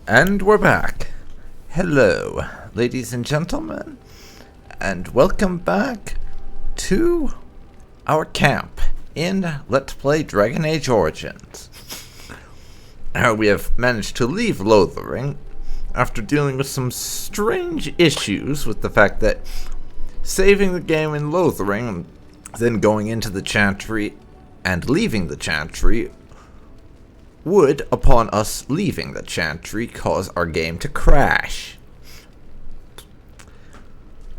And we're back. Hello, ladies and gentlemen, and welcome back to our camp in Let's Play Dragon Age Origins. We have managed to leave Lothering after dealing with some strange issues with the fact that saving the game in Lothering, then going into the Chantry and leaving the Chantry would, upon us leaving the Chantry, cause our game to crash.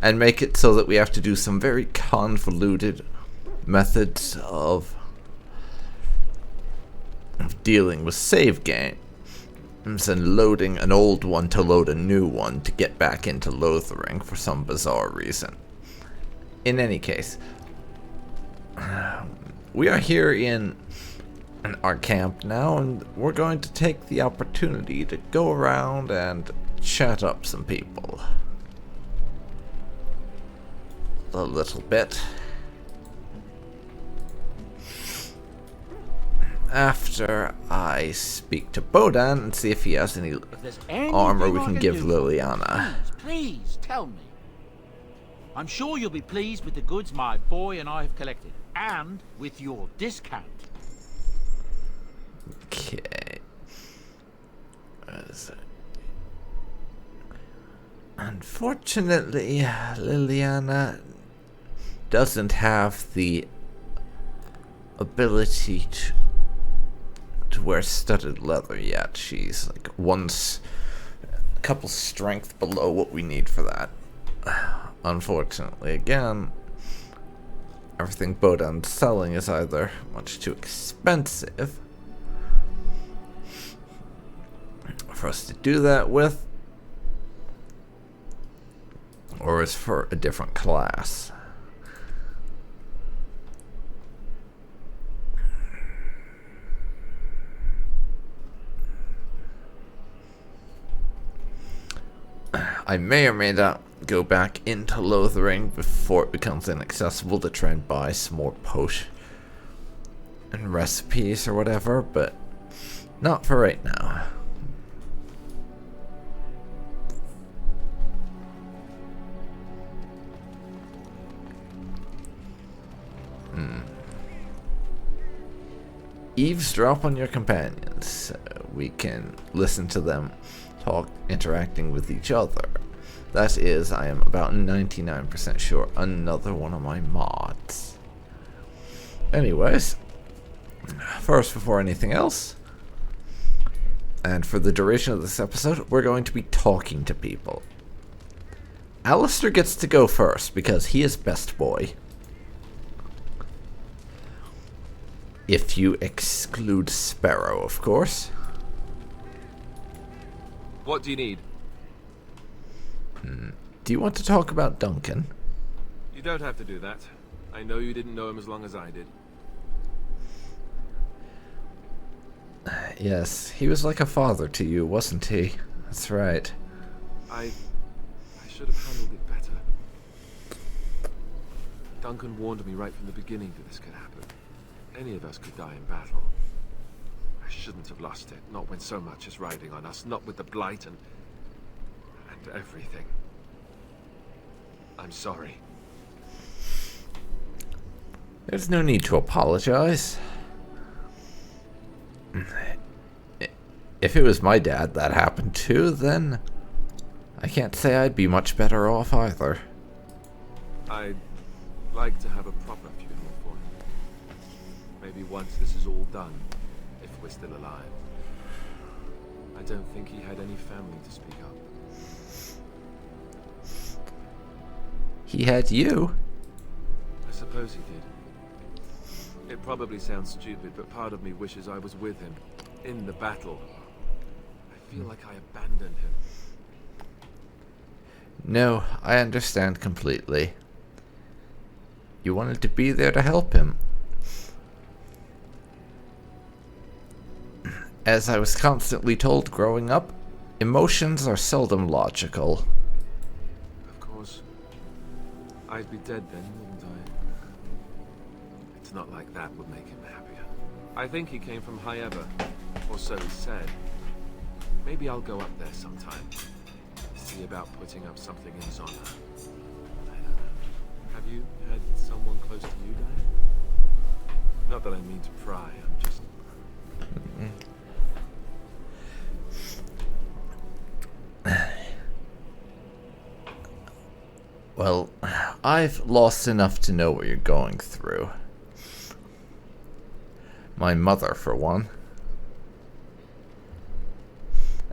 And make it so that we have to do some very convoluted methods of dealing with save games and loading an old one to load a new one to get back into Lothering for some bizarre reason. In any case, we are here in our camp now, and we're going to take the opportunity to go around and chat up some people a little bit. After I speak to Bodan and see if he has any armor we can give Liliana. Please tell me. I'm sure you'll be pleased with the goods my boy and I have collected, and with your discount. Okay. Unfortunately, Liliana doesn't have the ability to wear studded leather yet. She's like a couple strength below what we need for that. Unfortunately, again, everything Bodan's selling is either much too expensive for us to do that with, or is for a different class. I may or may not go back into Lothering before it becomes inaccessible to try and buy some more potion and recipes or whatever, but not for right now. Eavesdrop on your companions, so we can listen to them talk, interacting with each other. That is, I am about 99% sure, another one of my mods. Anyways, first, before anything else, and for the duration of this episode, we're going to be talking to people. Alistair gets to go first because he is best boy. If you exclude Sparrow, of course. What do you need? Do you want to talk about Duncan? You don't have to do that. I know you didn't know him as long as I did. Yes, he was like a father to you, wasn't he? That's right. I should have handled it better. Duncan warned me right from the beginning that this could happen. Any of us could die in battle. I shouldn't have lost it, not when so much is riding on us, not with the blight and everything. I'm sorry. There's no need to apologize. If it was my dad that happened to, then I can't say I'd be much better off either. I'd like to have a proper funeral for him. Maybe once this is all done, if we're still alive. I don't think he had any family to speak of. He had you. I suppose he did. It probably sounds stupid, but part of me wishes I was with him, in the battle. I feel like I abandoned him. No, I understand completely. You wanted to be there to help him. As I was constantly told growing up, emotions are seldom logical. Of course. I'd be dead then, wouldn't I? It's not like that would make him happier. I think he came from High Ever, or so he said. Maybe I'll go up there sometime. See about putting up something in Zona. I don't know. Have you had someone close to you die? Not that I mean to pry, I'm just... Well, I've lost enough to know what you're going through. My mother, for one.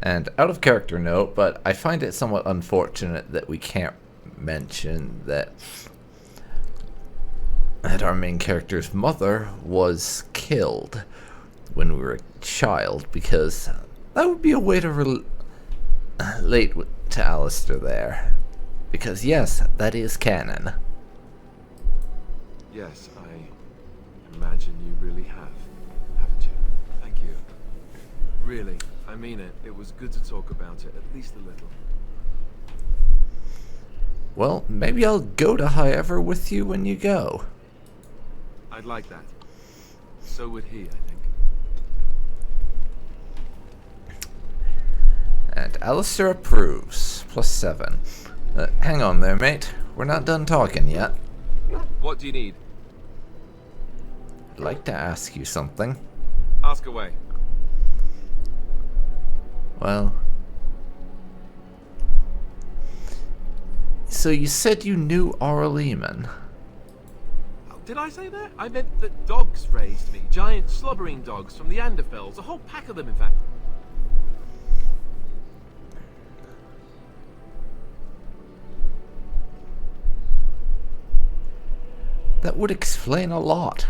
And out of character note, but I find it somewhat unfortunate that we can't mention that our main character's mother was killed when we were a child, because that would be a way to relate to Alistair there. Because yes, that is canon. Yes, I imagine you really have, haven't you? Thank you. Really, I mean it. It was good to talk about it, at least a little. Well, maybe I'll go to Highever with you when you go. I'd like that. So would he, I think. And Alistair approves. +7. Hang on there, mate. We're not done talking yet. What do you need? I'd like to ask you something. Ask away. Well... So you said you knew Arianne. Oh, did I say that? I meant that dogs raised me. Giant slobbering dogs from the Anderfells. A whole pack of them, in fact. That would explain a lot.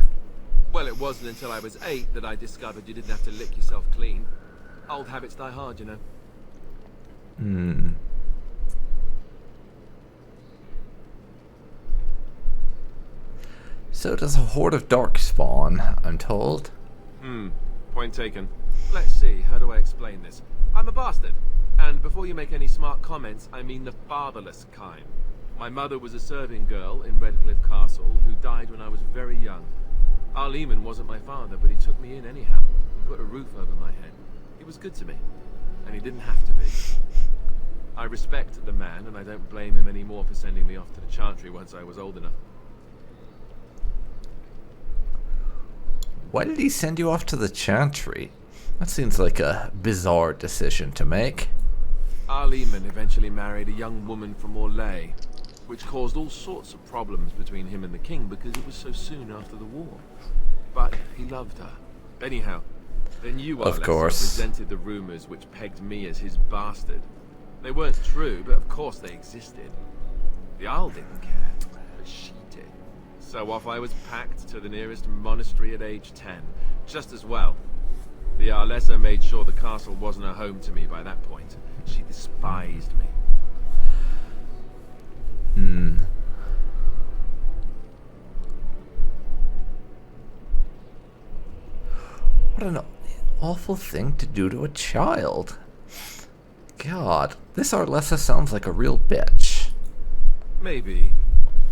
Well, it wasn't until I was 8 that I discovered you didn't have to lick yourself clean. Old habits die hard, you know. So does a horde of darkspawn, I'm told. Point taken. Let's see, how do I explain this? I'm a bastard. And before you make any smart comments, I mean the fatherless kind. My mother was a serving girl in Redcliffe Castle who died when I was very young. Arianne wasn't my father, but he took me in anyhow and put a roof over my head. He was good to me, and he didn't have to be. I respect the man, and I don't blame him anymore for sending me off to the Chantry once I was old enough. Why did he send you off to the Chantry? That seems like a bizarre decision to make. Arianne eventually married a young woman from Orlais, which caused all sorts of problems between him and the king because it was so soon after the war. But he loved her. Anyhow, then you, of course, resented the rumors which pegged me as his bastard. They weren't true, but of course they existed. The Isle didn't care, but she did. So off I was packed to the nearest monastery at age 10, just as well. The Arlessa made sure the castle wasn't a home to me by that point. She despised me. What an awful thing to do to a child. God, this Arlessa sounds like a real bitch. Maybe.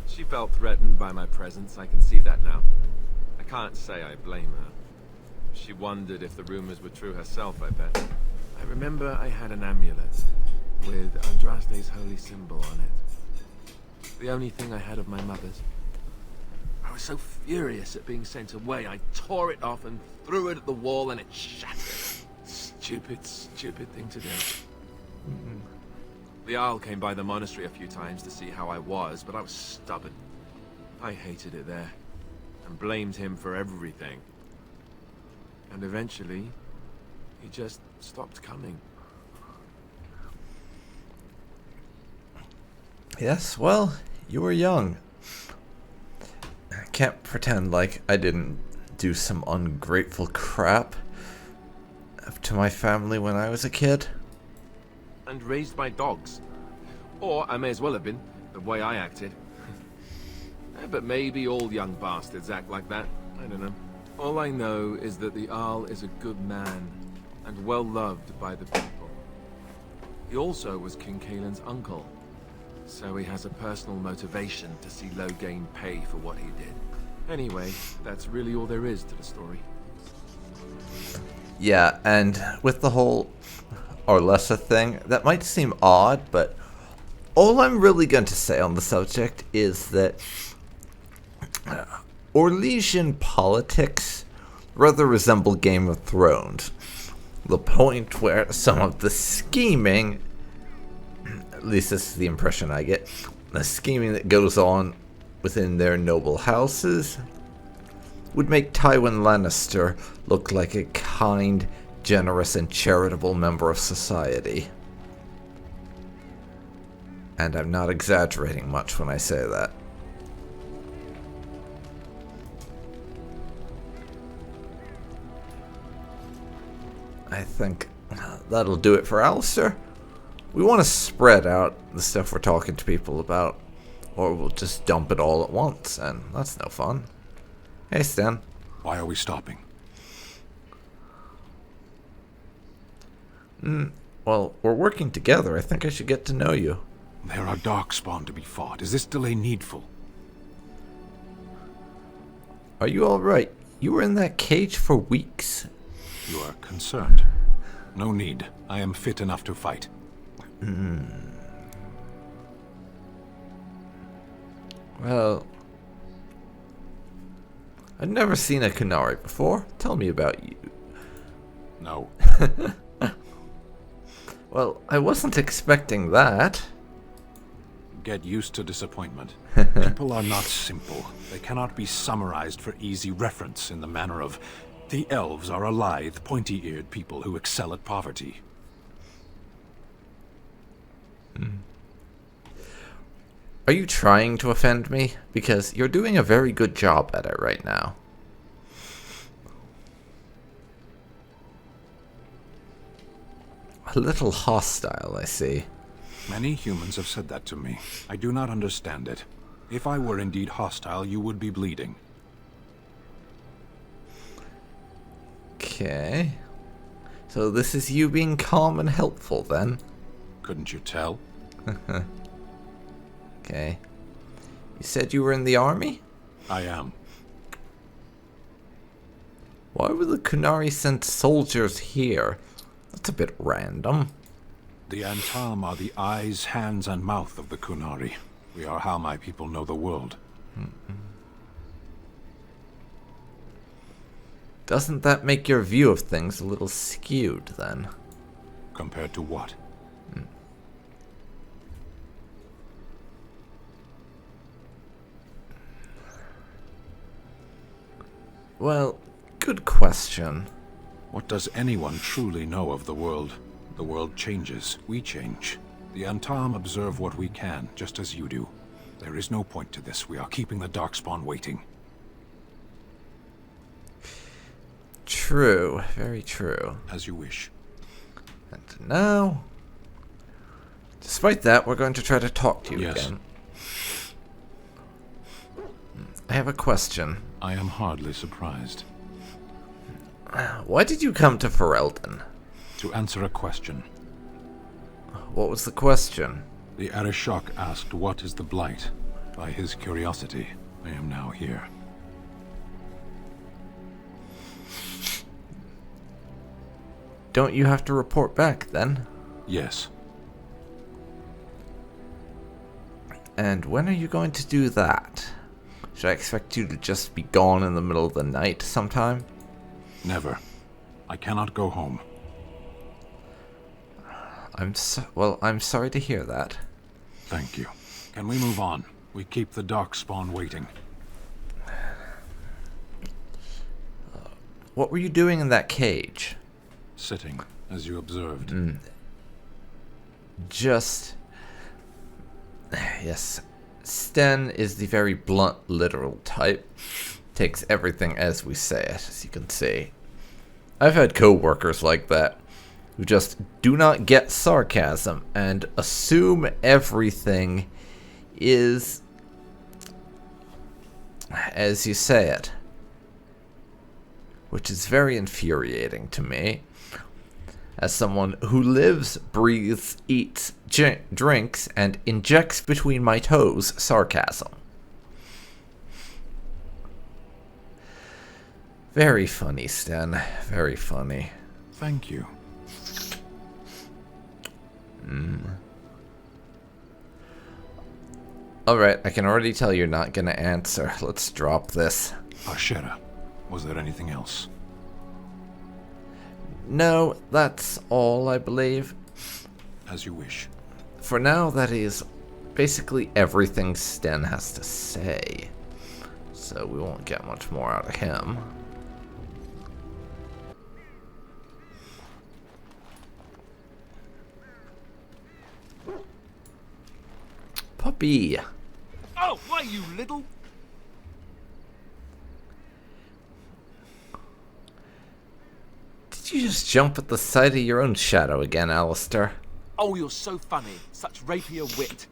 She felt threatened by my presence, I can see that now. I can't say I blame her. She wondered if the rumors were true herself, I bet. I remember I had an amulet with Andraste's holy symbol on it. The only thing I had of my mother's. I was so furious at being sent away, I tore it off and threw it at the wall and it shattered. Stupid, stupid thing to do. The Isle came by the monastery a few times to see how I was, but I was stubborn. I hated it there, and blamed him for everything. And eventually, he just stopped coming. Yes, well, you were young. I can't pretend like I didn't do some ungrateful crap to my family when I was a kid. And raised by dogs. Or I may as well have been, the way I acted. But maybe all young bastards act like that. I don't know. All I know is that the Arl is a good man, and well loved by the people. He also was King Caelan's uncle, so he has a personal motivation to see Loghain pay for what he did. Anyway, that's really all there is to the story. Yeah, and with the whole or less a thing. That might seem odd, but all I'm really going to say on the subject is that Orlesian politics rather resemble Game of Thrones. The point where some of the scheming, at least this is the impression I get, the scheming that goes on within their noble houses would make Tywin Lannister look like a kind, generous, and charitable member of society. And I'm not exaggerating much when I say that. I think that'll do it for Alistair. We want to spread out the stuff we're talking to people about, or we'll just dump it all at once, and that's no fun. Hey, Stan. Why are we stopping? Well, we're working together. I think I should get to know you. There are darkspawn to be fought. Is this delay needful? Are you alright? You were in that cage for weeks. You are concerned. No need. I am fit enough to fight. Well, I've never seen a Kunari before. Tell me about you. No. Well, I wasn't expecting that. Get used to disappointment. People are not simple. They cannot be summarized for easy reference in the manner of, the elves are a lithe, pointy-eared people who excel at poverty. Are you trying to offend me? Because you're doing a very good job at it right now. A little hostile, I see. Many humans have said that to me. I do not understand it. If I were indeed hostile, you would be bleeding. Okay. So this is you being calm and helpful, then? Couldn't you tell? Okay. You said you were in the army? I am. Why would the Kunari send soldiers here? That's a bit random. The Antam are the eyes, hands, and mouth of the Kunari. We are how my people know the world. Doesn't that make your view of things a little skewed, then? Compared to what? Well, good question. What does anyone truly know of the world? The world changes. We change. The Antam observe what we can, just as you do. There is no point to this. We are keeping the Darkspawn waiting. True. Very true. As you wish. And now, despite that, we're going to try to talk to you Yes. again. I have a question. I am hardly surprised. Why did you come to Ferelden? To answer a question. What was the question? The Arishok asked what is the Blight. By his curiosity, I am now here. Don't you have to report back, then? Yes. And when are you going to do that? Should I expect you to just be gone in the middle of the night sometime? Never. I cannot go home. I'm sorry to hear that. Thank you. Can we move on? We keep the Darkspawn waiting. What were you doing in that cage? Sitting, as you observed. Yes. Sten is the very blunt, literal type. Takes everything as we say it, as you can see. I've had co-workers like that, who just do not get sarcasm and assume everything is as you say it. Which is very infuriating to me, as someone who lives, breathes, eats, drinks, and injects between my toes sarcasm. Very funny, Sten. Very funny. Thank you. Alright, I can already tell you're not gonna answer. Let's drop this. Ashera, was there anything else? No, that's all, I believe. As you wish. For now, that is basically everything Sten has to say. So we won't get much more out of him. Puppy! Oh, why, you little... Did you just jump at the sight of your own shadow again, Alistair? Oh, you're so funny. Such rapier wit.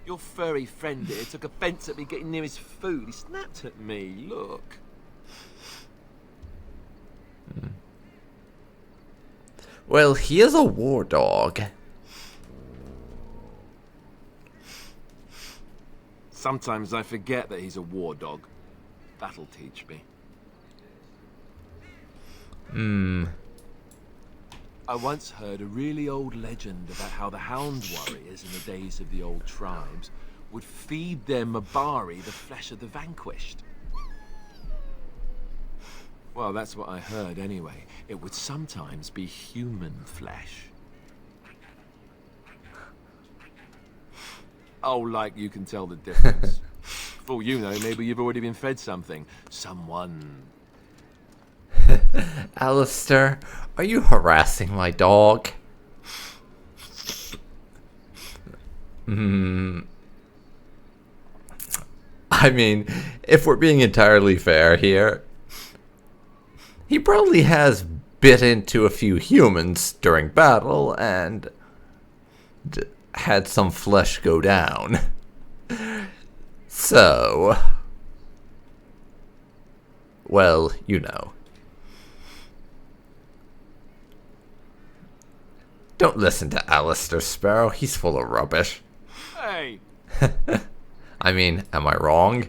Your furry friend here took offence at me getting near his food. He snapped at me. Look. Well, he is a war dog. Sometimes I forget that he's a war dog. That'll teach me. I once heard a really old legend about how the Hound warriors in the days of the old tribes would feed their Mabari the flesh of the vanquished. Well, that's what I heard anyway. It would sometimes be human flesh. Oh, like you can tell the difference. For all you know, maybe you've already been fed something. Someone. Alistair, are you harassing my dog? I mean, if we're being entirely fair here, he probably has bit into a few humans during battle and had some flesh go down. So, well, you know. Don't listen to Alistair Sparrow, he's full of rubbish. Hey! I mean, am I wrong?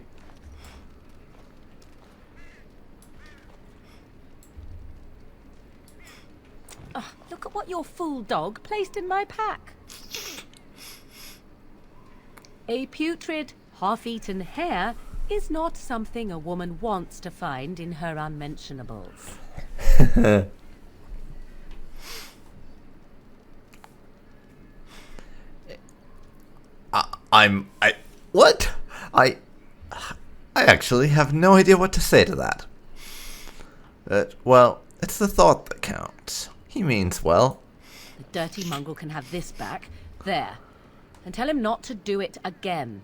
Look at what your fool dog placed in my pack. A putrid, half-eaten hare is not something a woman wants to find in her unmentionables. What? I actually have no idea what to say to that. Well, it's the thought that counts. He means well. The dirty mongrel can have this back. There. And tell him not to do it again.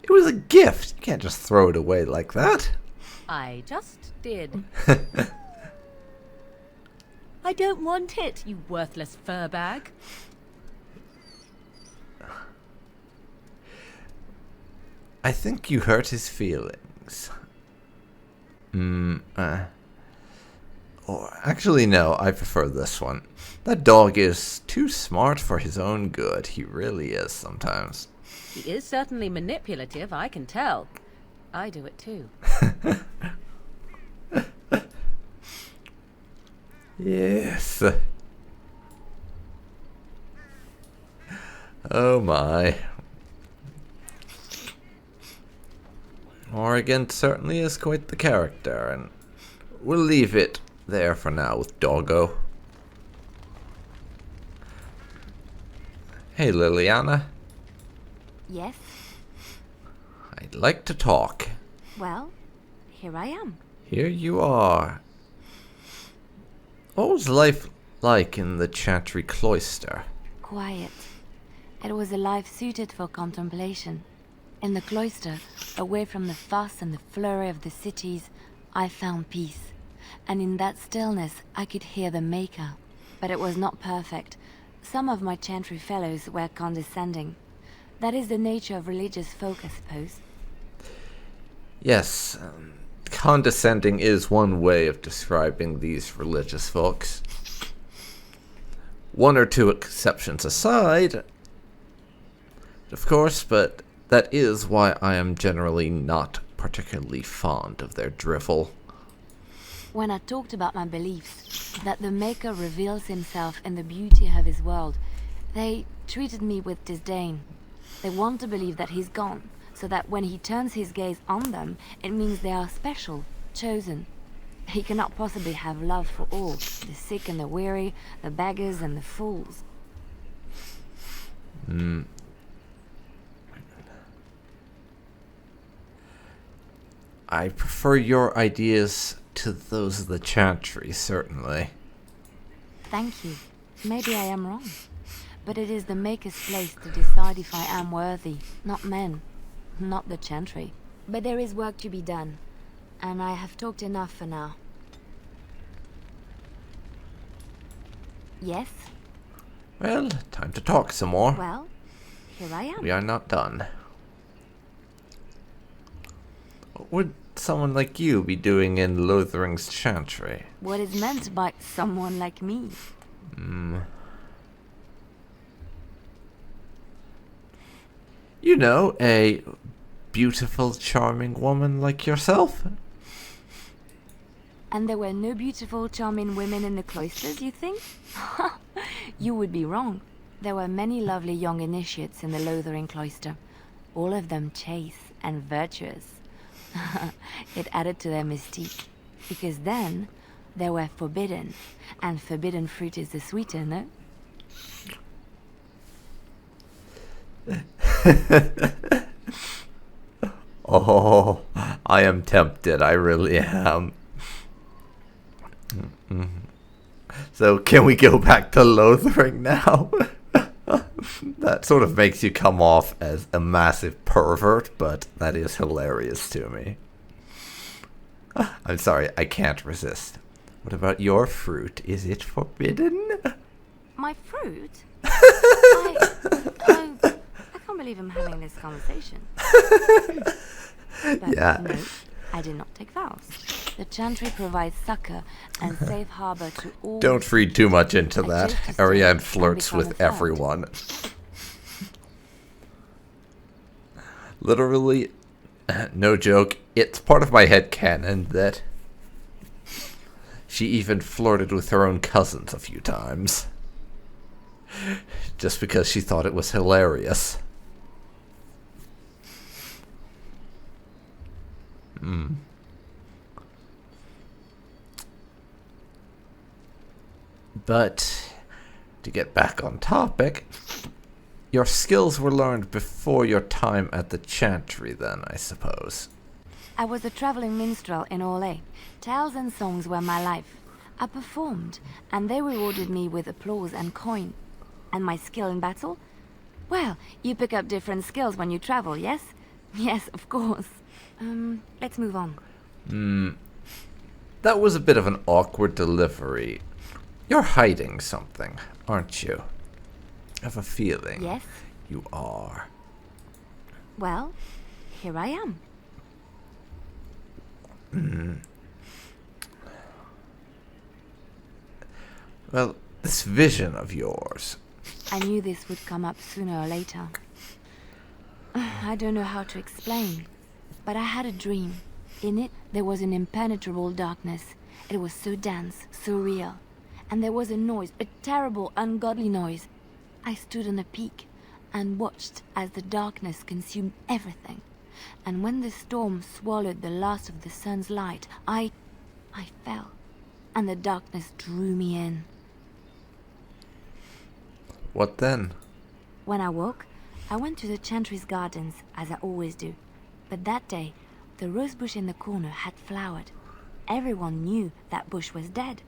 It was a gift. You can't just throw it away like that. I just did. I don't want it, you worthless fur bag. I think you hurt his feelings. Or actually, no, I prefer this one. That dog is too smart for his own good. He really is sometimes. He is certainly manipulative, I can tell. I do it too. Yes. Oh my. Morrigan certainly is quite the character, and we'll leave it there for now with Doggo. Hey, Liliana. Yes? I'd like to talk. Well, here I am. Here you are. What was life like in the Chantry Cloister? Quiet. It was a life suited for contemplation. In the cloister, away from the fuss and the flurry of the cities, I found peace. And in that stillness, I could hear the Maker. But it was not perfect. Some of my Chantry fellows were condescending. That is the nature of religious folk, I suppose. Yes, condescending is one way of describing these religious folks. One or two exceptions aside, of course, but that is why I am generally not particularly fond of their drivel. when I talked about my beliefs, that the Maker reveals himself in the beauty of his world, they treated me with disdain. They want to believe that he's gone, so that when he turns his gaze on them, it means they are special, chosen. He cannot possibly have love for all, the sick and the weary, the beggars and the fools. I prefer your ideas to those of the Chantry, certainly. Thank you. Maybe I am wrong. But it is the Maker's place to decide if I am worthy, not men, not the Chantry. But there is work to be done, and I have talked enough for now. Yes? Well, time to talk some more. Well, here I am. We are not done. What would someone like you be doing in Lothering's Chantry? What is meant by someone like me? You know, a beautiful, charming woman like yourself? And there were no beautiful, charming women in the cloisters, you think? You would be wrong. There were many lovely young initiates in the Lothering cloister, all of them chaste and virtuous. It added to their mystique, because then they were forbidden, and forbidden fruit is the sweeter, no? Oh, I am tempted, I really am. So can we go back to Lothering now? That sort of makes you come off as a massive pervert, but that is hilarious to me. I'm sorry, I can't resist. What about your fruit? Is it forbidden? My fruit? I can't believe I'm having this conversation. But Yeah. no, I did not take vows. The Chantry provides succor and safe harbor to all. Don't read too much into I that. chose to stay Arianne and flirts become a with friend. everyone. Literally, no joke, it's part of my headcanon that she even flirted with her own cousins a few times. Just because she thought it was hilarious. But, to get back on topic, your skills were learned before your time at the Chantry then, I suppose. I was a traveling minstrel in Orlais. Tales and songs were my life. I performed, and they rewarded me with applause and coin. And my skill in battle? Well, you pick up different skills when you travel, yes? Yes, of course. Let's move on. That was a bit of an awkward delivery. You're hiding something, aren't you? I have a feeling. Yes? You are. Well, here I am. Well, this vision of yours. I knew this would come up sooner or later. I don't know how to explain, but I had a dream. In it, there was an impenetrable darkness. It was so dense, so real. And there was a noise, a terrible, ungodly noise. I stood on a peak and watched as the darkness consumed everything. And when the storm swallowed the last of the sun's light, I fell, and the darkness drew me in. What then? When I woke, I went to the Chantry's gardens, as I always do. But that day, the rose bush in the corner had flowered. Everyone knew that bush was dead.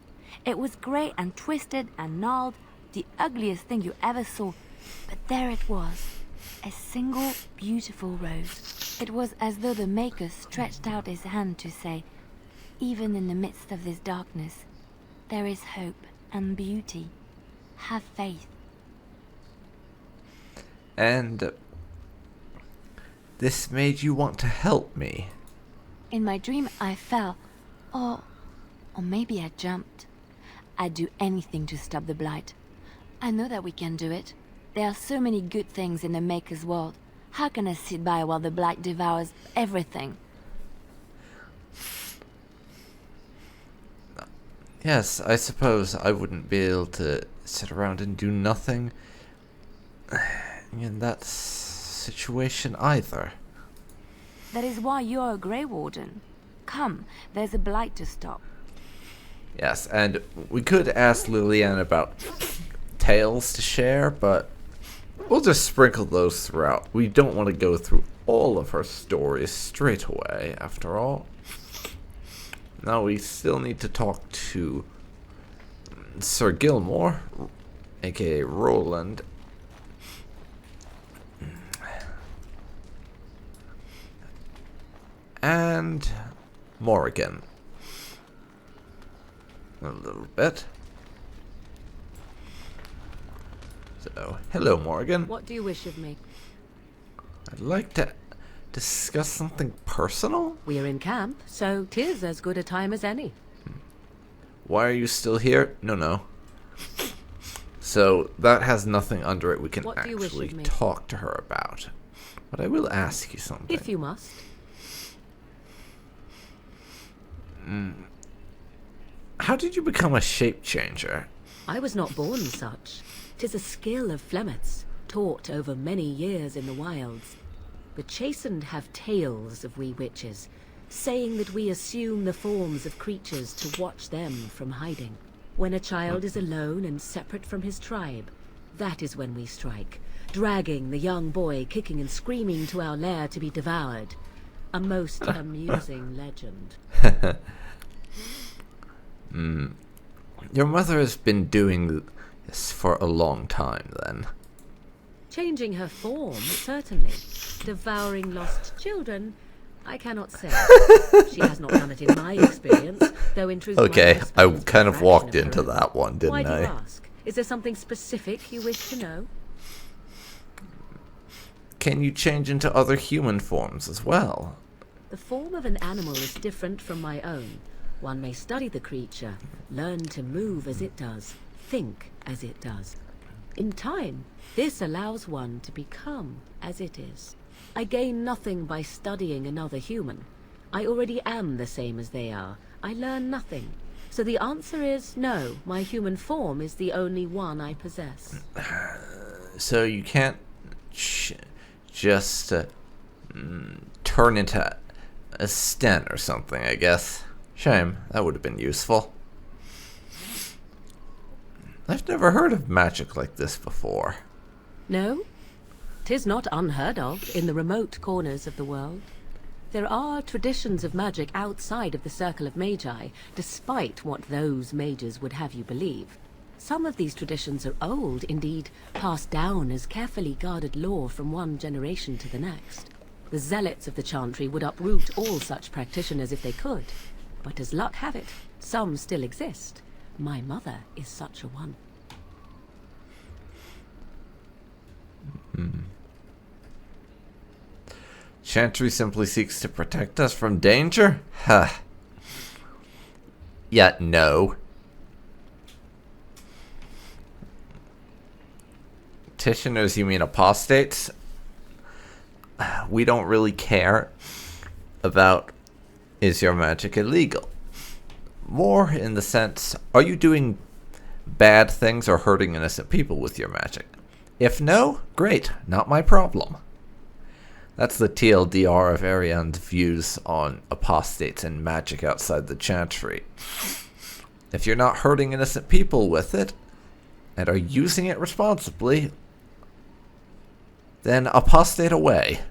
It was grey and twisted and gnarled, the ugliest thing you ever saw. But there it was, a single beautiful rose. It was as though the Maker stretched out his hand to say, even in the midst of this darkness, there is hope and beauty. Have faith. And this made you want to help me. In my dream, I fell, or maybe I jumped. I'd do anything to stop the blight. I know that we can do it. There are so many good things in the Maker's world. How can I sit by while the blight devours everything? Yes, I suppose I wouldn't be able to sit around and do nothing in that situation either. That is why you're a Grey Warden. Come, there's a blight to stop. Yes, and we could ask Lillian about tales to share, but we'll just sprinkle those throughout. We don't want to go through all of her stories straight away, after all. Now we still need to talk to Sir Gilmore, aka Roland. And Morrigan. A little bit. So, hello Morrigan. What do you wish of me? I'd like to discuss something personal? We're in camp, so 'tis as good a time as any. Why are you still here? No. So, that has nothing under it we can What do you wish actually of me? talk to her about. But I will ask you something. If you must. How did you become a shape changer? I was not born such. 'Tis a skill of Flemeth's, taught over many years in the wilds. The chastened have tales of we witches, saying that we assume the forms of creatures to watch them from hiding. When a child is alone and separate from his tribe, that is when we strike, dragging the young boy kicking and screaming to our lair to be devoured. A most amusing legend. Your mother has been doing this for a long time, then. Changing her form, certainly. Devouring lost children, I cannot say. She has not done it in my experience, though in truth... Okay, I kind of walked into that one, didn't Why do you I? ask? Is there something specific you wish to know? Can you change into other human forms as well? The form of an animal is different from my own. One may study the creature, learn to move as it does, think as it does. In time, this allows one to become as it is. I gain nothing by studying another human. I already am the same as they are. I learn nothing. So the answer is no, my human form is the only one I possess. So you can't just turn into a Sten or something, I guess. Shame, that would have been useful. I've never heard of magic like this before. No? 'Tis not unheard of in the remote corners of the world. There are traditions of magic outside of the circle of magi, despite what those mages would have you believe. Some of these traditions are old, indeed, passed down as carefully guarded lore from one generation to the next. The zealots of the chantry would uproot all such practitioners if they could. But as luck have it, some still exist. My mother is such a one. Chantry simply seeks to protect us from danger? Huh. Yet no. Petitioners, you mean apostates? We don't really care about is your magic illegal. More in the sense, are you doing bad things or hurting innocent people with your magic? If no, great, not my problem. That's the TLDR of Arianne's views on apostates and magic outside the chantry. If you're not hurting innocent people with it, and are using it responsibly, then apostate away.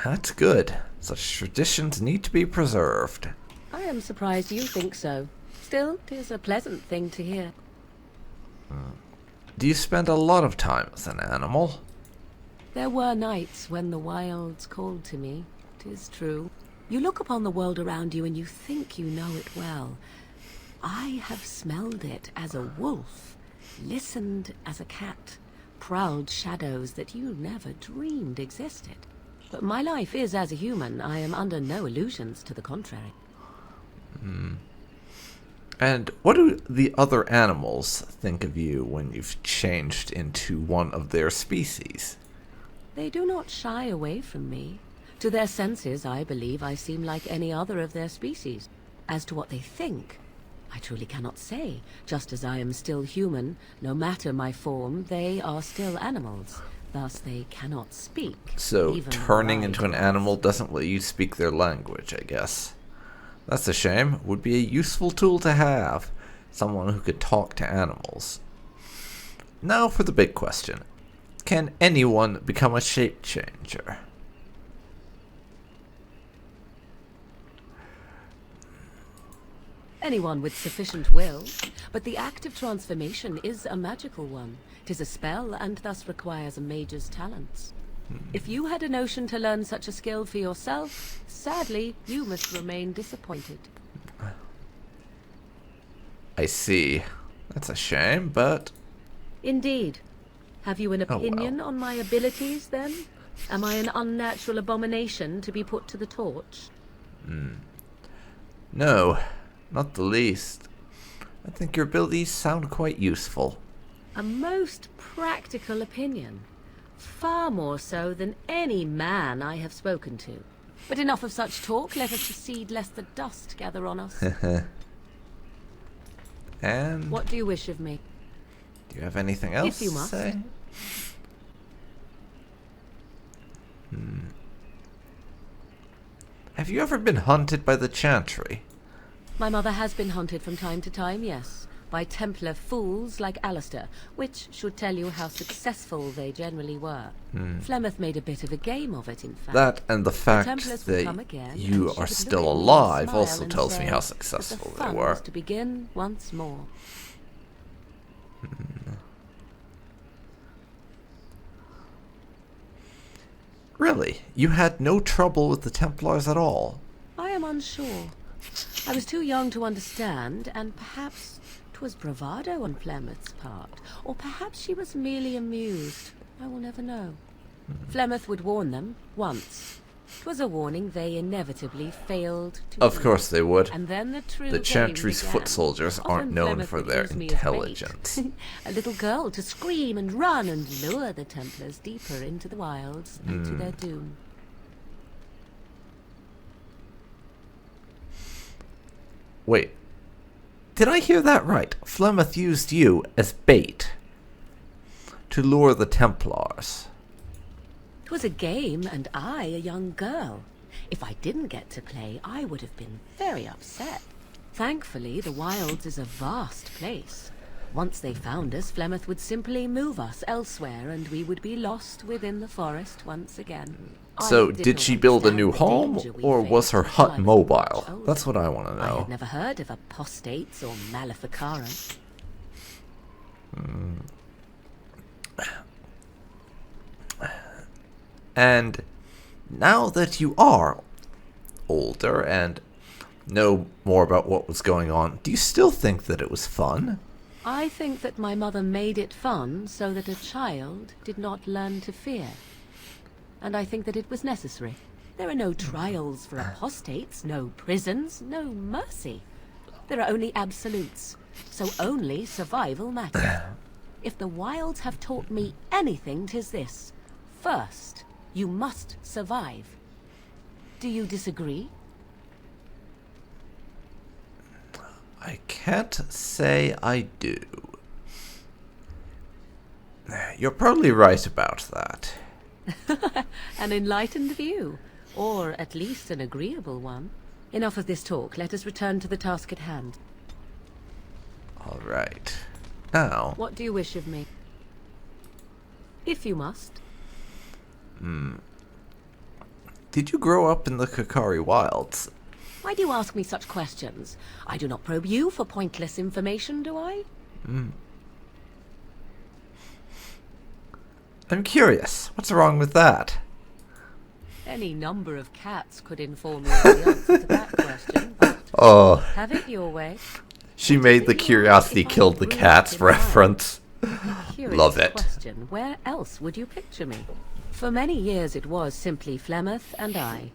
That's good. Such traditions need to be preserved. I am surprised you think so. Still, 'tis a pleasant thing to hear. Do you spend a lot of time with an animal? There were nights when the wilds called to me, 'tis true. You look upon the world around you and you think you know it well. I have smelled it as a wolf, listened as a cat, prowled shadows that you never dreamed existed. But my life is as a human. I am under no illusions to the contrary. And what do the other animals think of you when you've changed into one of their species? They do not shy away from me. To their senses, I believe I seem like any other of their species. As to what they think, I truly cannot say. Just as I am still human, no matter my form, they are still animals. Thus they cannot speak. So even turning though I into an do. animal doesn't let you speak their language, I guess. That's a shame. Would be a useful tool to have. Someone who could talk to animals. Now for the big question. Can anyone become a shape changer? Anyone with sufficient will, but the act of transformation is a magical one. 'Tis a spell, and thus requires a mage's talents. If you had a notion to learn such a skill for yourself, sadly, you must remain disappointed. I see. That's a shame, but... Indeed. Have you an Oh, well. opinion on my abilities, then? Am I an unnatural abomination to be put to the torch? No, not the least. I think your abilities sound quite useful. A most practical opinion. Far more so than any man I have spoken to. But enough of such talk, let us proceed lest the dust gather on us. And What do you wish of me? do you have anything else If you to must. say? Have you ever been hunted by the Chantry? My mother has been hunted from time to time, yes, by Templar fools like Alistair, which should tell you how successful they generally were. Flemeth made a bit of a game of it, in fact. That and the fact Templars would come that again, you and she are would look still at me and alive smile also and tells me say how that the successful they fun were. was to begin once more. Really? You had no trouble with the Templars at all? I am unsure. I was too young to understand, and perhaps 'twas bravado on Flemeth's part, or perhaps she was merely amused. I will never know. Flemeth would warn them once. 'Twas a warning they inevitably failed to Of heed. course they would. And then the true The game Chantry's began. foot soldiers aren't Often known Flemeth for would their use me as bait. intelligence. A little girl to scream and run and lure the Templars deeper into the wilds and to their doom. Wait. Did I hear that right? Flemeth used you as bait to lure the Templars. 'Twas a game, and I a young girl. If I didn't get to play, I would have been very upset. Thankfully, the wilds is a vast place. Once they found us, Flemeth would simply move us elsewhere, and we would be lost within the forest once again. So, I did not she build a understand new the home, danger we or was faced her until hut I was mobile? much older. That's what I want to I know. had never heard of apostates or maleficara. And now that you are older and know more about what was going on, do you still think that it was fun? I think that my mother made it fun so that a child did not learn to fear. And I think that it was necessary. There are no trials for apostates, no prisons, no mercy. There are only absolutes, so only survival matters. If the wilds have taught me anything, 'tis this. First, you must survive. Do you disagree? I can't say I do. You're probably right about that. An enlightened view, or at least an agreeable one. Enough of this talk. Let us return to the task at hand. All right. Now, What do you wish of me? If you must. did you grow up in the Kakari Wilds? Why do you ask me such questions? I do not probe you for pointless information, do I? I'm curious. What's wrong with that? Any number of cats could inform you of the answer to that question. But Oh, have it your way. she made the curiosity killed the cats reference. Curious Love it. Question. Where else would you picture me? For many years it was simply Flemeth and I.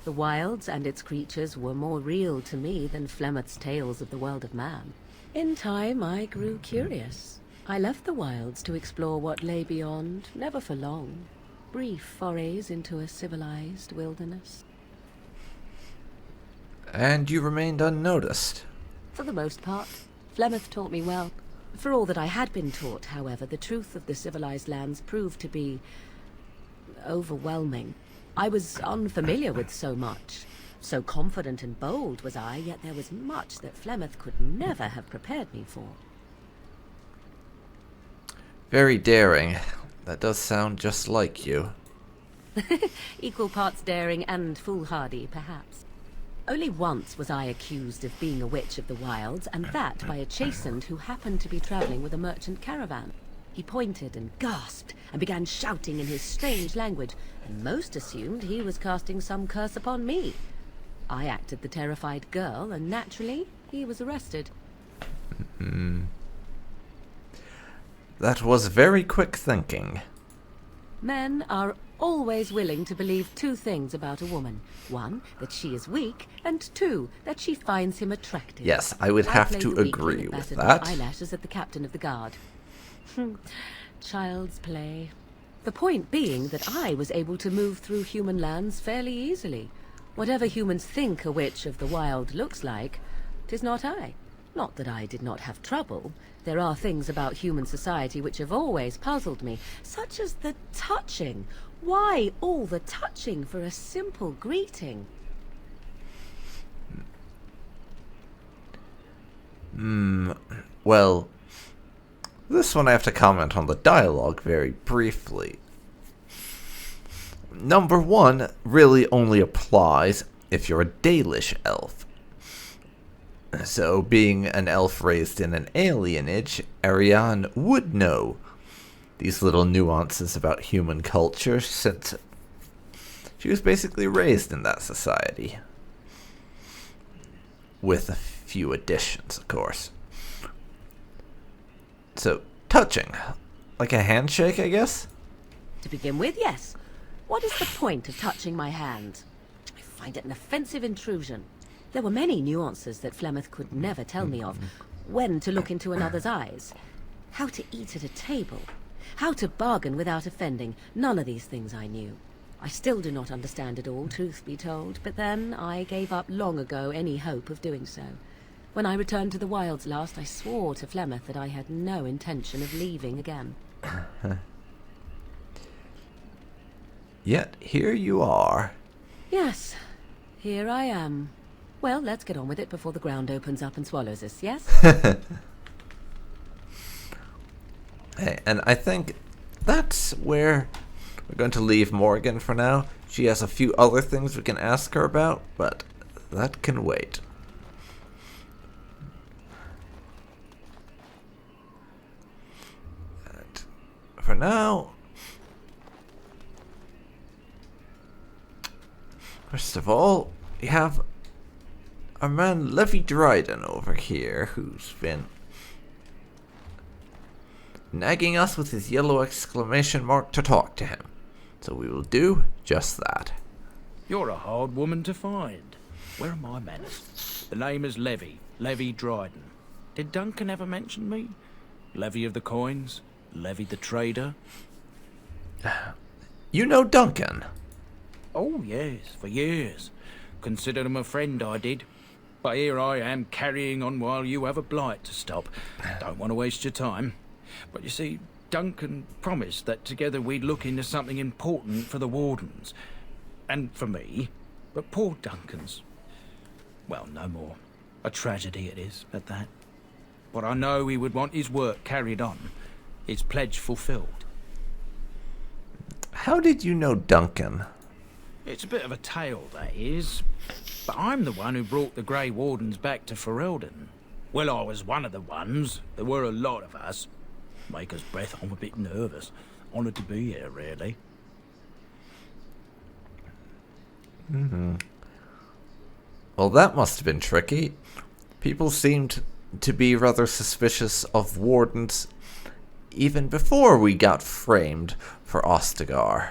The wilds and its creatures were more real to me than Flemeth's tales of the world of man. In time I grew curious. I left the wilds to explore what lay beyond, never for long. brief forays into a civilized wilderness. And you remained unnoticed. For the most part, Flemeth taught me well. For all that I had been taught, however, the truth of the civilized lands proved to be overwhelming. I was unfamiliar with so much. So confident and bold was I, yet there was much that Flemeth could never have prepared me for. Very daring. That does sound just like you. Equal parts daring and foolhardy, perhaps. Only once was I accused of being a witch of the wilds, and that by a chastened who happened to be traveling with a merchant caravan. He pointed and gasped, and began shouting in his strange language, and most assumed he was casting some curse upon me. I acted the terrified girl, and naturally, he was arrested. That was very quick thinking. Men are always willing to believe two things about a woman. One, that she is weak, and two, that she finds him attractive. Yes, I would have played to the weakling agree that with battered that. my eyelashes at the captain of the guard. Child's play. The point being that I was able to move through human lands fairly easily. Whatever humans think a witch of the wild looks like, 'tis not I. Not that I did not have trouble. There are things about human society which have always puzzled me, such as the touching. Why all the touching for a simple greeting? Well, this one I have to comment on the dialogue very briefly. Number one really only applies if you're a Dalish elf. So, being an elf raised in an alienage, Arianne would know these little nuances about human culture, since she was basically raised in that society. With a few additions, of course. So, touching. Like a handshake, I guess? To begin with, yes. What is the point of touching my hand? I find it an offensive intrusion. There were many nuances that Flemeth could never tell me of. When to look into another's eyes. How to eat at a table. How to bargain without offending. None of these things I knew. I still do not understand it all, truth be told, but then I gave up long ago any hope of doing so. When I returned to the wilds last, I swore to Flemeth that I had no intention of leaving again. Yet here you are. Yes, here I am. Well, let's get on with it before the ground opens up and swallows us, yes? Hey, and I think that's where we're going to leave Morgan for now. She has a few other things we can ask her about, but that can wait. And for now, first of all, we have our man Levi Dryden over here, who's been nagging us with his yellow exclamation mark to talk to him. So we will do just that. You're a hard woman to find. Where are my manners? The name is Levi Dryden. Did Duncan ever mention me? Levy of the coins? Levy the trader? You know Duncan? Oh, yes, for years. Considered him a friend, I did. But here I am carrying on while you have a blight to stop. Don't want to waste your time. But you see, Duncan promised that together we'd look into something important for the Wardens. And for me. But poor Duncan's... well, no more. A tragedy it is, at that. But I know he would want his work carried on. His pledge fulfilled. How did you know Duncan? It's a bit of a tale, that is. But I'm the one who brought the Grey Wardens back to Ferelden. Well, I was one of the ones. There were a lot of us. Maker's breath, I'm a bit nervous. Honoured to be here, really. Well, that must have been tricky. People seemed to be rather suspicious of Wardens even before we got framed for Ostagar.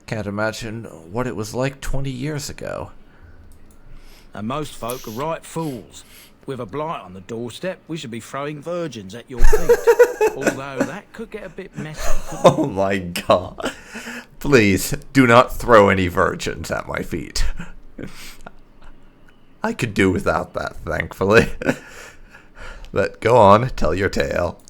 Can't imagine what it was like 20 years ago. And most folk are right fools. With a blight on the doorstep, we should be throwing virgins at your feet. Although that could get a bit messy. Oh my god. Please, do not throw any virgins at my feet. I could do without that, thankfully. But go on, tell your tale.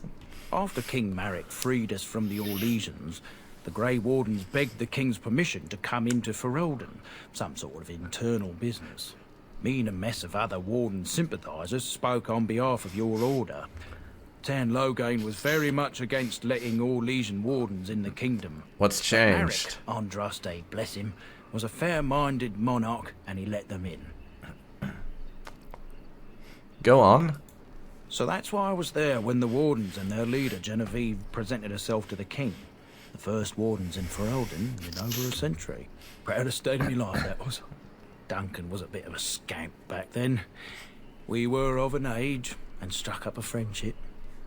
After King Marek freed us from the Orlesians, the Grey Wardens begged the king's permission to come into Ferelden, some sort of internal business. Me and a mess of other Warden sympathisers spoke on behalf of your order. Tan Loghain was very much against letting Orlesian Wardens in the kingdom. What's changed? Marek, Andraste, bless him, was a fair-minded monarch, and he let them in. Go on. So that's why I was there when the Wardens and their leader, Genevieve, presented herself to the king. The first Wardens in Ferelden in over a century. Proudest day of my life, that was. Duncan was a bit of a scamp back then. We were of an age and struck up a friendship.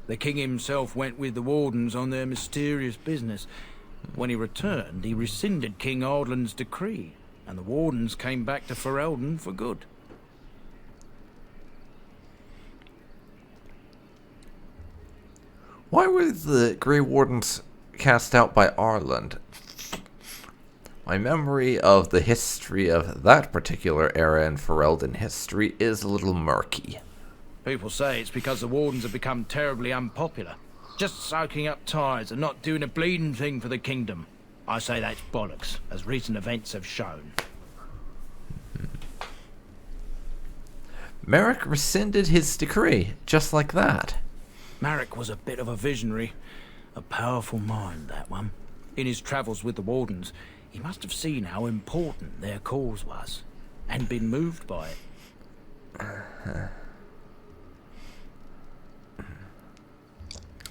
The king himself went with the Wardens on their mysterious business. When he returned, he rescinded King Ardland's decree, and the Wardens came back to Ferelden for good. Why were the Grey Wardens cast out by Arland? My memory of the history of that particular era in Ferelden history is a little murky. People say it's because the Wardens have become terribly unpopular. Just soaking up tithes and not doing a bleeding thing for the kingdom. I say that's bollocks, as recent events have shown. Marek rescinded his decree, just like that. Marek was a bit of a visionary. A powerful mind, that one. In his travels with the Wardens, he must have seen how important their cause was, and been moved by it.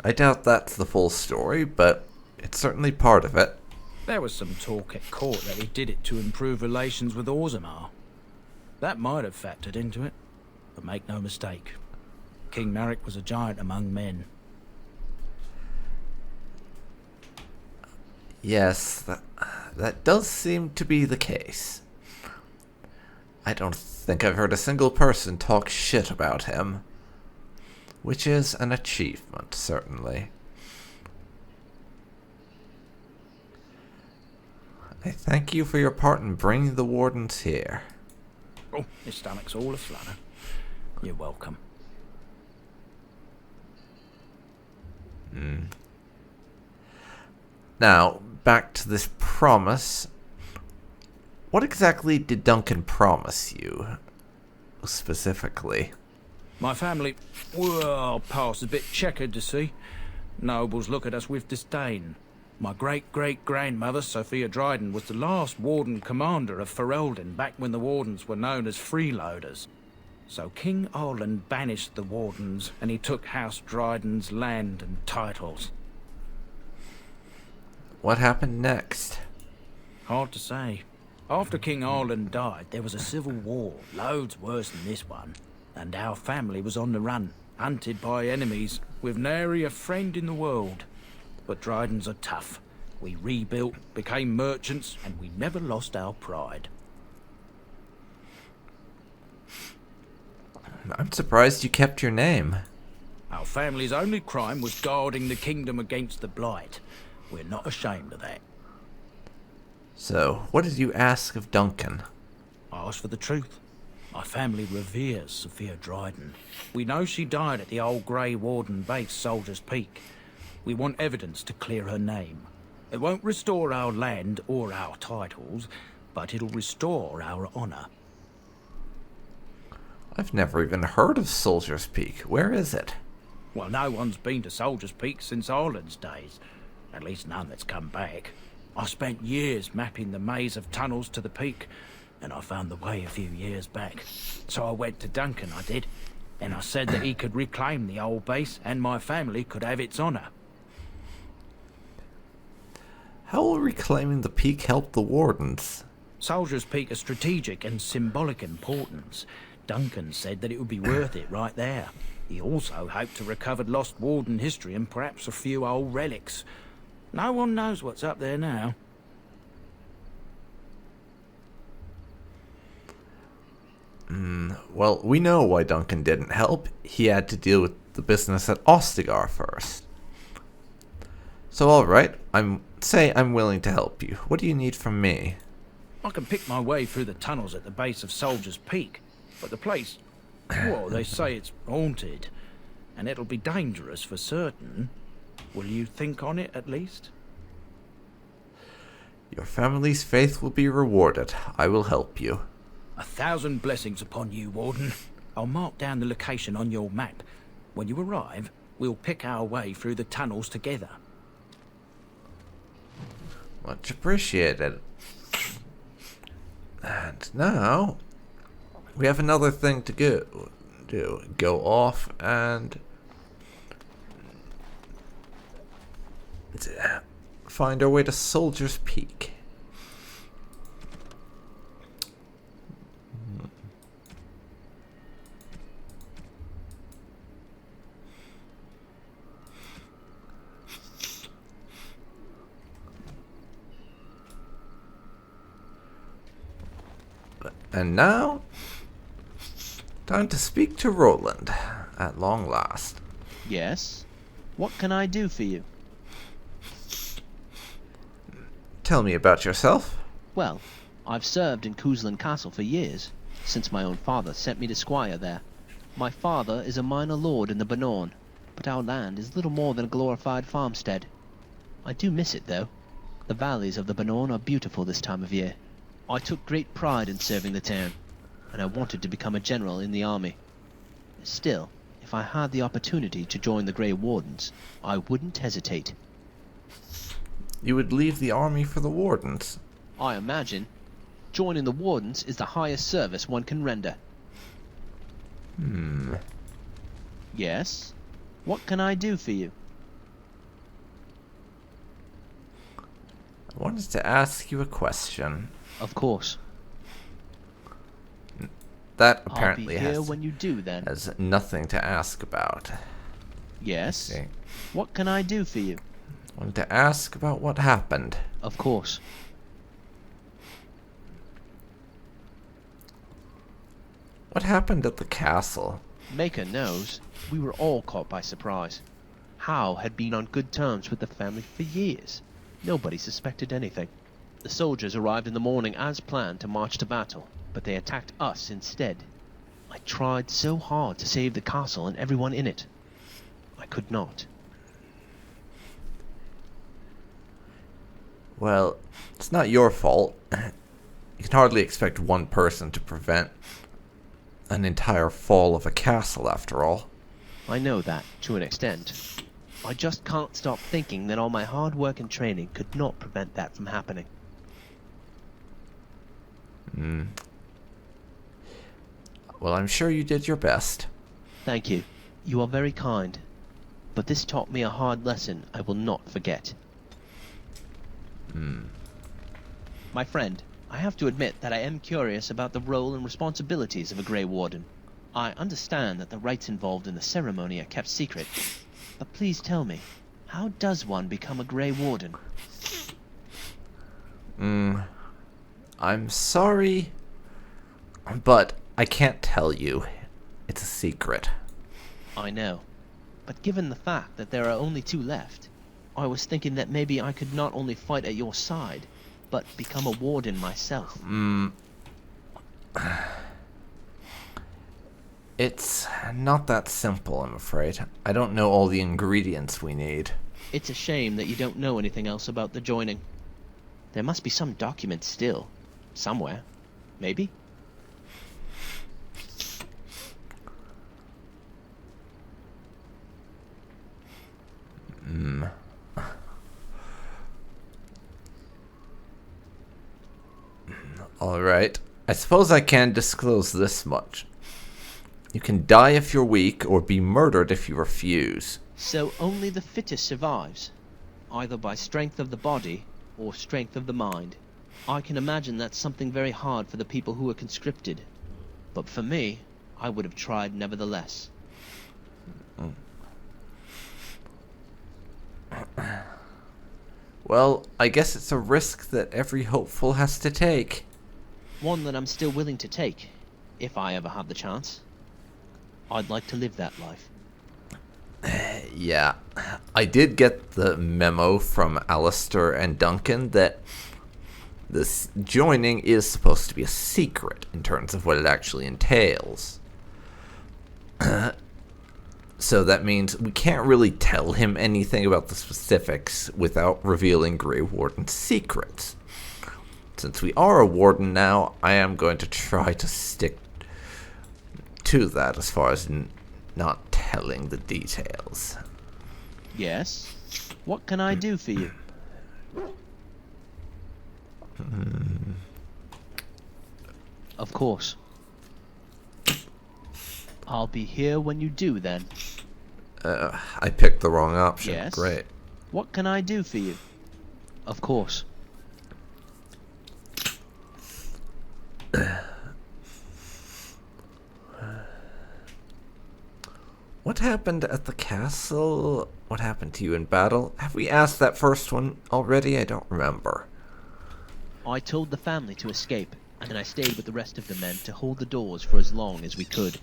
I doubt that's the full story, but it's certainly part of it. There was some talk at court that he did it to improve relations with Orzammar. That might have factored into it, but make no mistake, King Marek was a giant among men. Yes, that does seem to be the case. I don't think I've heard a single person talk shit about him. Which is an achievement, certainly. I thank you for your part in bringing the Wardens here. Oh, his stomach's all aflutter. You're welcome. Now, back to this promise. What exactly did Duncan promise you? Specifically. My family, well, past a bit checkered to see. Nobles look at us with disdain. My great-great-grandmother, Sophia Dryden, was the last Warden commander of Ferelden back when the Wardens were known as freeloaders. So King Arland banished the Wardens, and he took House Dryden's land and titles. What happened next? Hard to say. After King Arland died, there was a civil war, loads worse than this one. And our family was on the run, hunted by enemies, with nary a friend in the world. But Drydens are tough. We rebuilt, became merchants, and we never lost our pride. I'm surprised you kept your name. Our family's only crime was guarding the kingdom against the blight. We're not ashamed of that. So, what did you ask of Duncan? I asked for the truth. My family reveres Sophia Dryden. We know she died at the old Grey Warden base, Soldier's Peak. We want evidence to clear her name. It won't restore our land or our titles, but it'll restore our honour. I've never even heard of Soldier's Peak. Where is it? Well, no one's been to Soldier's Peak since Ireland's days. At least none that's come back. I spent years mapping the maze of tunnels to the peak, and I found the way a few years back. So I went to Duncan, I did, and I said that he could reclaim the old base and my family could have its honour. How will reclaiming the peak help the Wardens? Soldier's Peak is strategic and symbolic importance. Duncan said that it would be worth it right there. He also hoped to recover lost Warden history and perhaps a few old relics. No one knows what's up there now. Well, we know why Duncan didn't help. He had to deal with the business at Ostagar first. So alright, I'm willing to help you. What do you need from me? I can pick my way through the tunnels at the base of Soldier's Peak, but the place, well, they say it's haunted, and it'll be dangerous for certain. Will you think on it at least? Your family's faith will be rewarded. I will help you. 1,000 blessings upon you, Warden. I'll mark down the location on your map. When you arrive, we'll pick our way through the tunnels together. Much appreciated. And now, we have another thing to do. Go off and find our way to Soldier's Peak. And now, time to speak to Roland, at long last. Yes? What can I do for you? Tell me about yourself. Well, I've served in Cousland Castle for years, since my own father sent me to squire there. My father is a minor lord in the Bannorn, but our land is little more than a glorified farmstead. I do miss it, though. The valleys of the Bannorn are beautiful this time of year. I took great pride in serving the town, and I wanted to become a general in the army. Still, if I had the opportunity to join the Grey Wardens, I wouldn't hesitate. You would leave the army for the Wardens? I imagine. Joining the Wardens is the highest service one can render. Yes? What can I do for you? I wanted to ask you a question. Of course. That apparently I'll be here when you do, then. has nothing to ask about. Yes? See. What can I do for you? I wanted to ask about what happened. Of course. What happened at the castle? Maker knows. We were all caught by surprise. Hal had been on good terms with the family for years. Nobody suspected anything. The soldiers arrived in the morning as planned to march to battle, but they attacked us instead. I tried so hard to save the castle and everyone in it. I could not. Well, it's not your fault. You can hardly expect one person to prevent an entire fall of a castle, after all. I know that, to an extent. I just can't stop thinking that all my hard work and training could not prevent that from happening. Well, I'm sure you did your best. Thank you. You are very kind. But this taught me a hard lesson I will not forget. My friend, I have to admit that I am curious about the role and responsibilities of a Grey Warden. I understand that the rites involved in the ceremony are kept secret, but please tell me, how does one become a Grey Warden? I'm sorry, but I can't tell you. It's a secret. I know, but given the fact that there are only 2 left, I was thinking that maybe I could not only fight at your side, but become a warden myself. It's not that simple, I'm afraid. I don't know all the ingredients we need. It's a shame that you don't know anything else about the joining. There must be some document still. Somewhere. Maybe? Alright. I suppose I can disclose this much. You can die if you're weak, or be murdered if you refuse. So only the fittest survives, either by strength of the body or strength of the mind. I can imagine that's something very hard for the people who are conscripted. But for me, I would have tried nevertheless. Well, I guess it's a risk that every hopeful has to take. One that I'm still willing to take, if I ever have the chance. I'd like to live that life. Yeah, I did get the memo from Alistair and Duncan that this joining is supposed to be a secret in terms of what it actually entails. So that means we can't really tell him anything about the specifics without revealing Grey Warden's secrets. Since we are a warden now, I am going to try to stick to that as far as not telling the details. Yes? What can I do for you? Of course. I'll be here when you do, then. I picked the wrong option. Yes? Great. What can I do for you? Of course. What happened at the castle? What happened to you in battle? Have we asked that first one already? I don't remember. I told the family to escape, and I stayed with the rest of the men to hold the doors for as long as we could.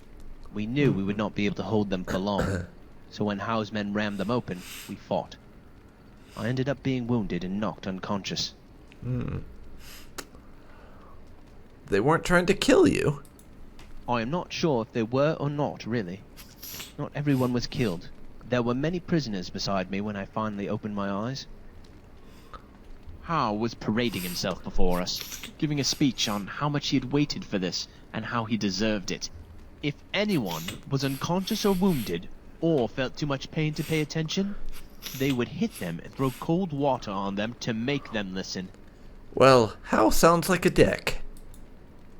We knew we would not be able to hold them for long, so when Howe's men rammed them open, we fought. I ended up being wounded and knocked unconscious. They weren't trying to kill you? I am not sure if they were or not, really. Not everyone was killed. There were many prisoners beside me when I finally opened my eyes. Howe was parading himself before us, giving a speech on how much he had waited for this and how he deserved it. If anyone was unconscious or wounded, or felt too much pain to pay attention, they would hit them and throw cold water on them to make them listen. Well, Hal sounds like a dick.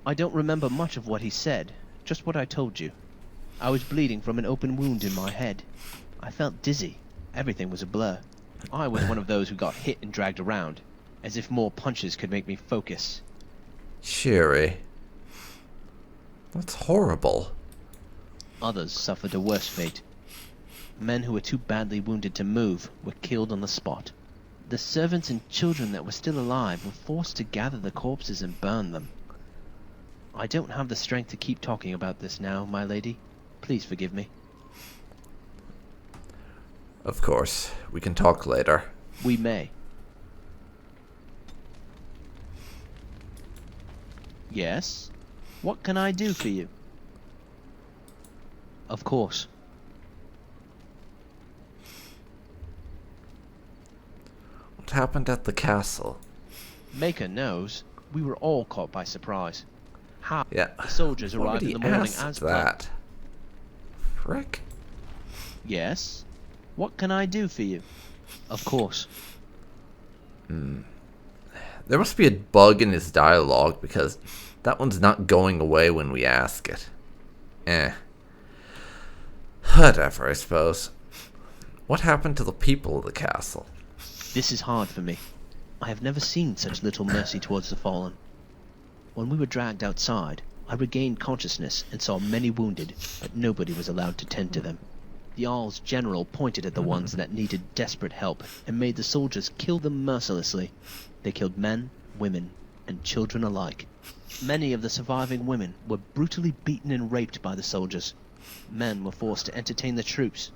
I don't remember much of what he said, just what I told you. I was bleeding from an open wound in my head. I felt dizzy. Everything was a blur. I was one of those who got hit and dragged around, as if more punches could make me focus. Cheery. That's horrible. Others suffered a worse fate. Men who were too badly wounded to move were killed on the spot. The servants and children that were still alive were forced to gather the corpses and burn them. I don't have the strength to keep talking about this now, my lady. Please forgive me. Of course, we can talk later. We may. Yes? What can I do for you? Of course. What happened at the castle? Maker knows. We were all caught by surprise. How Yeah. the soldiers arrived Already in the morning asked as planned. that. Frick. Yes? What can I do for you? Of course. There must be a bug in his dialogue because that one's not going away when we ask it. Whatever, I suppose. What happened to the people of the castle? This is hard for me. I have never seen such little mercy towards the fallen. When we were dragged outside, I regained consciousness and saw many wounded, but nobody was allowed to tend to them. The Jarl's general pointed at the ones that needed desperate help and made the soldiers kill them mercilessly. They killed men, women, and children alike. Many of the surviving women were brutally beaten and raped by the soldiers. Men were forced to entertain the troops.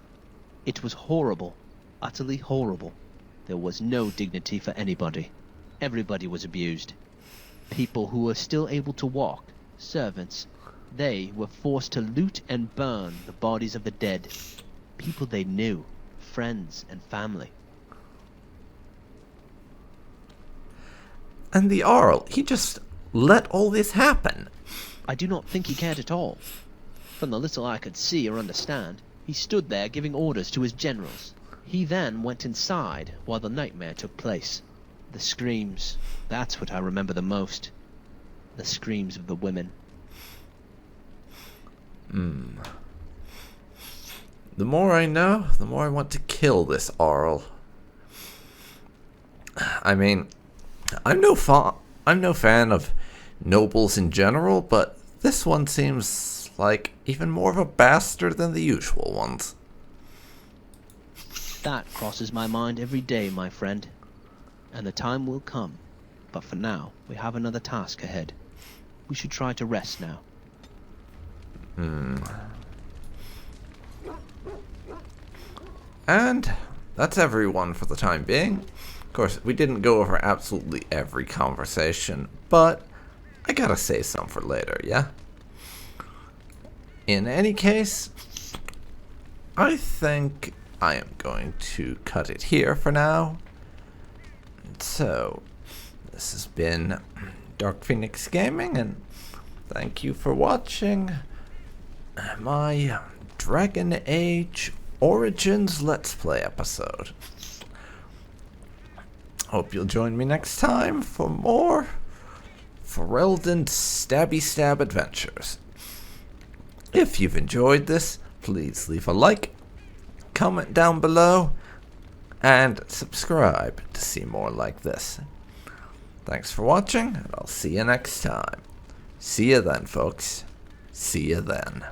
It was horrible, utterly horrible. There was no dignity for anybody. Everybody was abused. People who were still able to walk, servants, they were forced to loot and burn the bodies of the dead. People they knew, friends and family. And the Jarl, he just let all this happen. I do not think he cared at all. From the little I could see or understand, he stood there giving orders to his generals. He then went inside while the nightmare took place. The screams, that's what I remember the most. The screams of the women. The more I know, the more I want to kill this Jarl. I mean, I'm no fan of nobles in general, but this one seems like even more of a bastard than the usual ones. That crosses my mind every day, my friend. And the time will come. But for now, we have another task ahead. We should try to rest now. And that's everyone for the time being. Of course, we didn't go over absolutely every conversation, but I gotta say some for later, yeah? In any case, I think I am going to cut it here for now. So, this has been Dark Phoenix Gaming, and thank you for watching my Dragon Age Origins Let's Play episode. Hope you'll join me next time for more Ferelden Stabby Stab adventures. If you've enjoyed this, please leave a like, comment down below, and subscribe to see more like this. Thanks for watching, and I'll see you next time. See you then, folks. See you then.